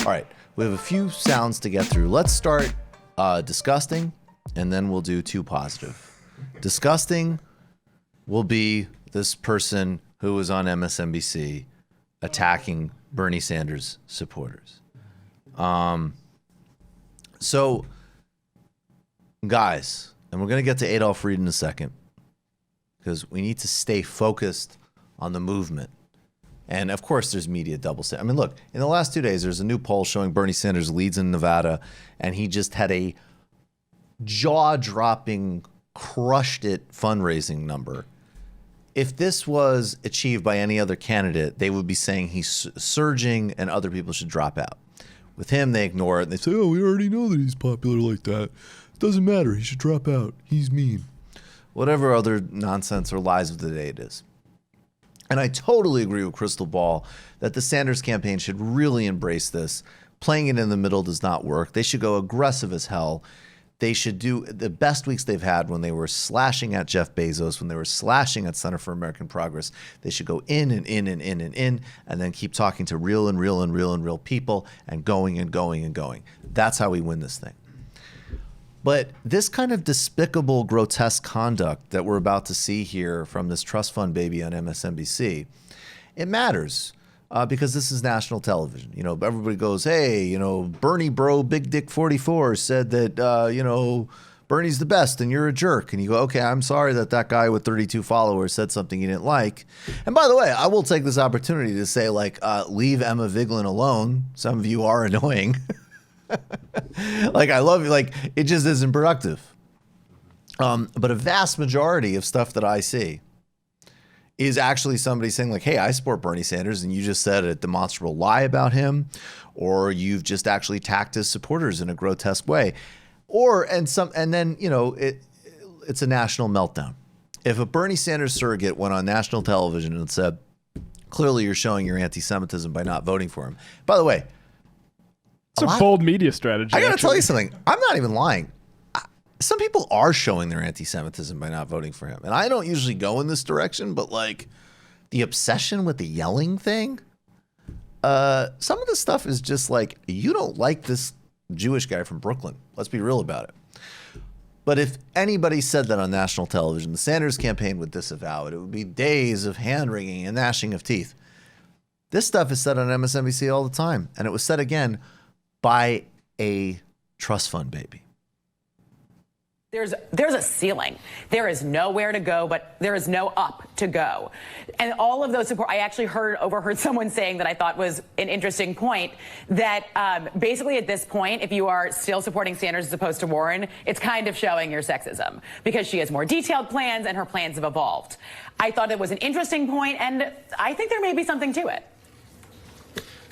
All right, we have a few sounds to get through. Let's start disgusting, and then we'll do too positive. Disgusting will be this person who was on MSNBC attacking Bernie Sanders supporters. So, guys, and we're going to get to Adolf Reed in a second, because we need to stay focused on the movement. And of course, there's media double standard. I mean, look, in the last 2 days, there's a new poll showing Bernie Sanders leads in Nevada, and he just had a jaw-dropping, crushed it fundraising number. If this was achieved by any other candidate, they would be saying he's surging and other people should drop out. With him, they ignore it, and they say, oh, we already know that he's popular like that. It doesn't matter. He should drop out. He's mean. Whatever other nonsense or lies of the day it is. And I totally agree with Crystal Ball that the Sanders campaign should really embrace this. Playing it in the middle does not work. They should go aggressive as hell. They should do the best weeks they've had when they were slashing at Jeff Bezos, when they were slashing at Center for American Progress. They should go in and in and in and in, and then keep talking to real and real and real and real people and going and going and going. That's how we win this thing. But this kind of despicable, grotesque conduct that we're about to see here from this trust fund baby on MSNBC, it matters because this is national television. You know, everybody goes, hey, you know, Bernie bro, Big Dick 44 said that, you know, Bernie's the best and you're a jerk. And you go, okay, I'm sorry that that guy with 32 followers said something you didn't like. And by the way, I will take this opportunity to say, like, leave Emma Vigeland alone. Some of you are annoying. Like, I love you. Like, it just isn't productive. But a vast majority of stuff that I see is actually somebody saying, like, hey, I support Bernie Sanders, and you just said a demonstrable lie about him, or you've just actually attacked his supporters in a grotesque way. And then, you know, it's a national meltdown. If a Bernie Sanders surrogate went on national television and said, clearly you're showing your anti-Semitism by not voting for him. By the way, it's a bold media strategy. I got to tell you something. I'm not even lying. Some people are showing their anti-Semitism by not voting for him. And I don't usually go in this direction, but like the obsession with the yelling thing, some of the stuff is just like, you don't like this Jewish guy from Brooklyn. Let's be real about it. But if anybody said that on national television, the Sanders campaign would disavow it. It would be days of hand-wringing and gnashing of teeth. This stuff is said on MSNBC all the time. And it was said again by a trust fund baby. There's a ceiling. There is nowhere to go, but there is no up to go. And all of those support, I actually overheard someone saying that I thought was an interesting point, that basically at this point, if you are still supporting Sanders as opposed to Warren, it's kind of showing your sexism because she has more detailed plans and her plans have evolved. I thought it was an interesting point, and I think there may be something to it.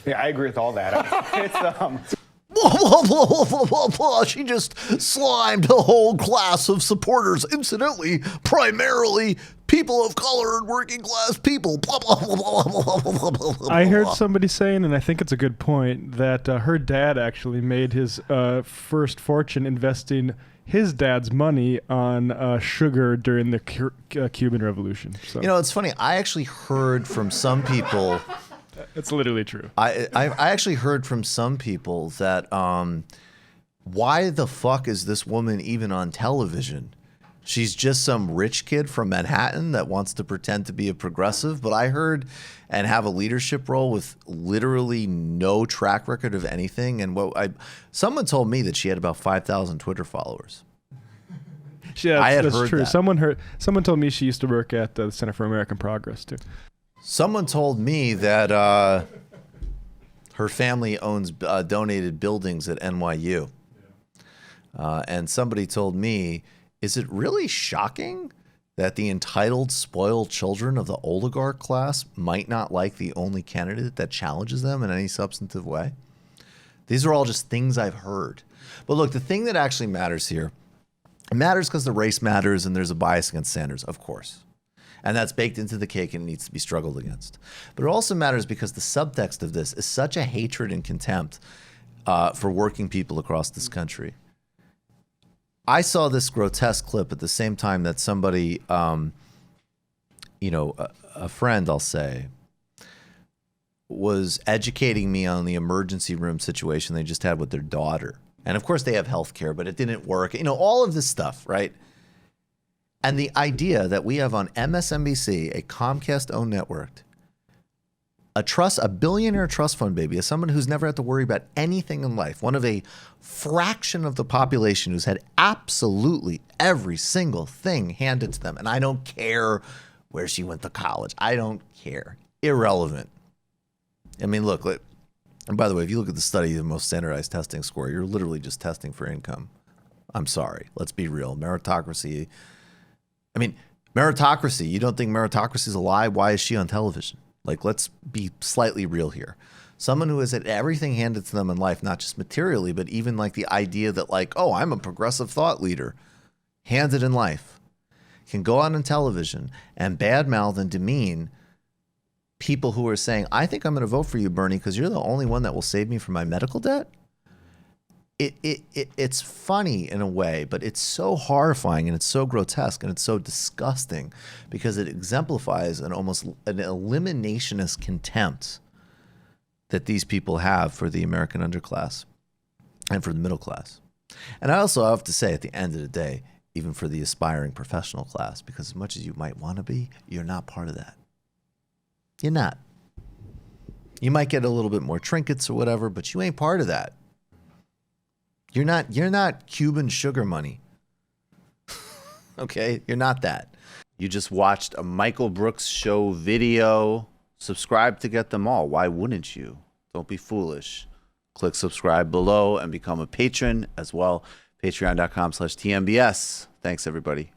Yeah, I agree with all that. It's She just slimed a whole class of supporters, incidentally, primarily people of color and working class people. I heard somebody saying, and I think it's a good point, that her dad actually made his first fortune investing his dad's money on sugar during the Cuban Revolution. So. You know, it's funny. I actually heard from some people... It's literally true. I actually heard from some people that why the fuck is this woman even on television? She's just some rich kid from Manhattan that wants to pretend to be a progressive. But I heard and have a leadership role with literally no track record of anything. And someone told me that she had about 5,000 Twitter followers. Yeah, that's true. That. Someone told me she used to work at the Center for American Progress too. Someone told me that her family owns donated buildings at NYU. And somebody told me, is it really shocking that the entitled, spoiled children of the oligarch class might not like the only candidate that challenges them in any substantive way? These are all just things I've heard. But look, the thing that actually matters here, it matters because the race matters and there's a bias against Sanders, of course. And that's baked into the cake and it needs to be struggled against. But it also matters because the subtext of this is such a hatred and contempt for working people across this country. I saw this grotesque clip at the same time that somebody, a friend, I'll say, was educating me on the emergency room situation they just had with their daughter. And of course they have health care, but it didn't work. You know, all of this stuff, right? And the idea that we have on MSNBC, a Comcast-owned network, a billionaire trust fund baby, as someone who's never had to worry about anything in life, one of a fraction of the population who's had absolutely every single thing handed to them. And I don't care where she went to college. I don't care. Irrelevant. I mean, look, and by the way, if you look at the study of the most standardized testing score, you're literally just testing for income. I'm sorry. Let's be real. Meritocracy. I mean, meritocracy. You don't think meritocracy is a lie? Why is she on television? Like, let's be slightly real here. Someone who has had everything handed to them in life, not just materially, but even like the idea that like, oh, I'm a progressive thought leader, handed in life, can go out on television and badmouth and demean people who are saying, I think I'm going to vote for you, Bernie, because you're the only one that will save me from my medical debt. It's funny in a way, but it's so horrifying and it's so grotesque and it's so disgusting because it exemplifies an eliminationist contempt that these people have for the American underclass and for the middle class. And I also have to say, at the end of the day, even for the aspiring professional class, because as much as you might want to be, you're not part of that. You're not. You might get a little bit more trinkets or whatever, but you ain't part of that. You're not Cuban sugar money. Okay? You're not that. You just watched a Michael Brooks show video. Subscribe to get them all. Why wouldn't you? Don't be foolish. Click subscribe below and become a patron as well. Patreon.com/TMBS. Thanks, everybody.